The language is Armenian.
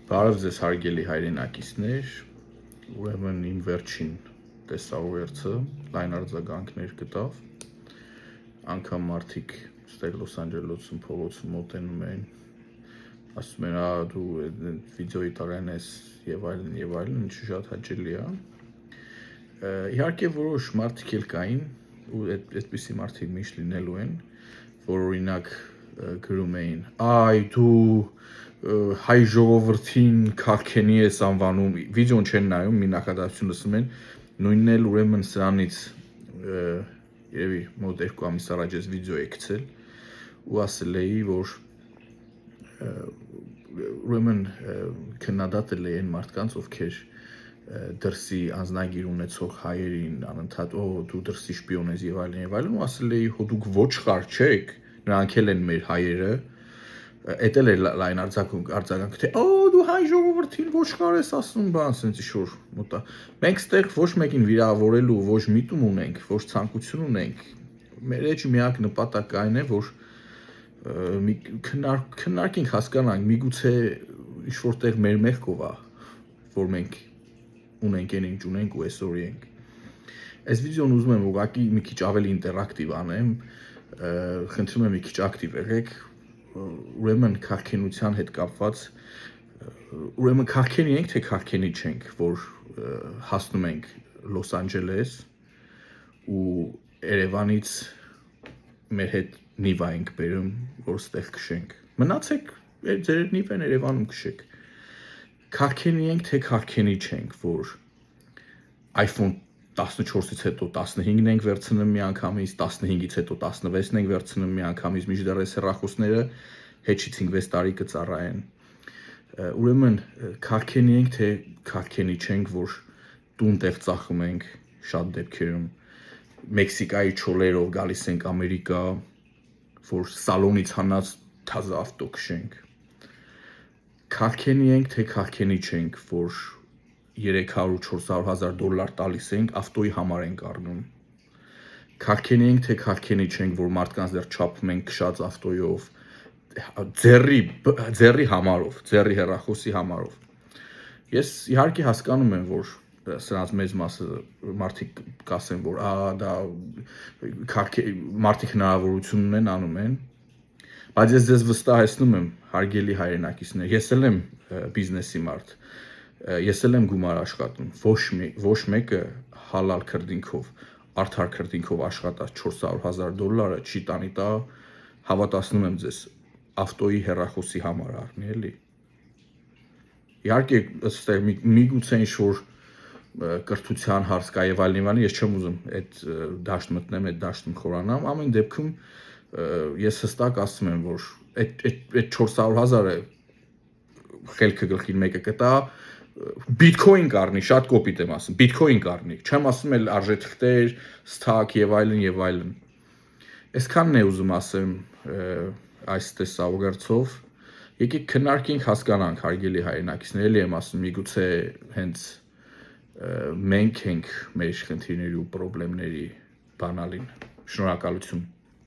Բարև ձեզ հարգելի հայրենակիցներ, ուրեմն իմ վերջին տեսաուղերձը լայն արձագանքներ գտավ, անգամ մարդիկ ստեղ Լոս Անջելեսում փողոցում մոտենում են, ասում են, դու վիդեոյի տղեն ես եւ այլն, ինչը շատ հաճելի է։ Իհարկե որոշ մարդիկ էլ կային, ու այդպիսի մարդիկ միշտ լինելու են, որ օրինակ գրում էին, դու հայ ժողովրդին քարքենի ես անվանում, վիդեոն չեն նայում, մի նախադասություն լսում են, նույնն էլ ուրեմն սրանից երևի մոտ 2 ամիս առաջ ես վիդեո է գցել ու ասել էի, որ ուրեմն քննադատել էի այն մարդկանց, ովքեր դրսի անձնագիր ունեցող հայերին անընդհատ դու դրսի շպիոն ես եւ այլն ու ասել էի դուք ոչխար չեք, նրանք էլ են մեր հայերը, էդ էլ էր լայն արձագանք, թե դու հայ ժողովրդին ոչխար ես ասում, բան ասենց ինչ-որ մոտա։ Մենք ստեղ ոչ մեկին վիրավորելու ոչ միտում ունենք, ոչ ցանկություն ունենք։ Մեր էջ միակ նպատակը այն է, որ քննարկենք, հասկանանք, միգուցե ինչ-որ տեղ մեր մեղքով է, որ մենք ունենք այն ինչ ունենք ու այսօր ենք։ Այս վիդեոն ուզում եմ ուղղակի մի քիչ ավելի ինտերակտիվ անեմ, խնդրում եմ մի քիչ ակտիվ եղեք, ուրեմն քարքենության հետ կապված, ուրեմն քարքենի ենք, թե քարքենի չենք, որ հասնում ենք Լոս Անջելես ու Երևանից մեր հետ նիվա ենք բերում, որ ստեղ քշենք։ Մնացեք, ձեր նիվեն Երևանում քշեք։ Քարքենի ենք, թե քարքենի չենք, որ iPhone 14-ից հետո 15-ն ենք վերցնում միանգամից, 15-ից հետո 16-ն ենք վերցնում միանգամից, մինչդեռ այս հեռախոսները հետից 5-6 տարի կծառայեն։ Ուրեմն քարքենի ենք, թե քարքենի չենք, որ տուն-տեղ ծախում ենք շատ դեպքերում, Մեքսիկայի չոլերով գալիս ենք Ամերիկա, որ սալոնից հանած թազը ավտո քշենք։ Քարքենի ենք, թե քարքենի չենք, որ 300-400 հազար դոլար տալիս ենք, ավտոյի համար ենք առնում։ Քարքենի ենք, թե քարքենի չենք, որ մարդկանց դեռ չափում ենք քշած ավտոյով, ձեռի համարով, ձեռի հեռախոսի համարով։ Ես իհարկե հասկանում եմ, որ սրանց մեծ մասը մարդիկ կասեն, որ դա մարդիկ հնարավորություն ունեն, անում են, բայց ես ձեզ վստահեցնում եմ, հարգելի հայրենակիցներ, ես էլ եմ բիզնեսի մարդ, ես էլ եմ գումար աշխատում, ոչ մեկը հալալ քրդինքով, արդար քրդինքով աշխատած 400 հազար դոլարը չի տանի տա, հավատացնում եմ ձեզ, ավտոյի հեռախոսի համար առնի, էլի։ Իհարկե, այստեղ միգուցե ինչ-որ կրթության հարց կա եւ այլն, ես չեմ ուզում այդ դաշտ մտնեմ, այդ դաշտում խորանամ, ամեն դեպքում ես հստակ ասում եմ, որ այդ 400 հազարը խելքը գլխին մեկը կտա, բիթքոին կառնի, շատ կոպիտ եմ ասում, բիթքոին կառնի, չեմ ասում էլ արժեթղթեր, ստակ եւ այլն։ Այսքանն է ուզում ասեմ այս տեսաուղերձով, եկեք քննարկենք, հասկանանք, հարգելի հայրենակիցներ, էլի եմ ասում, միգուցե հենց մենք ենք մեր խնդիրների ու խնդիրների բանալին։ Շնորհակալություն։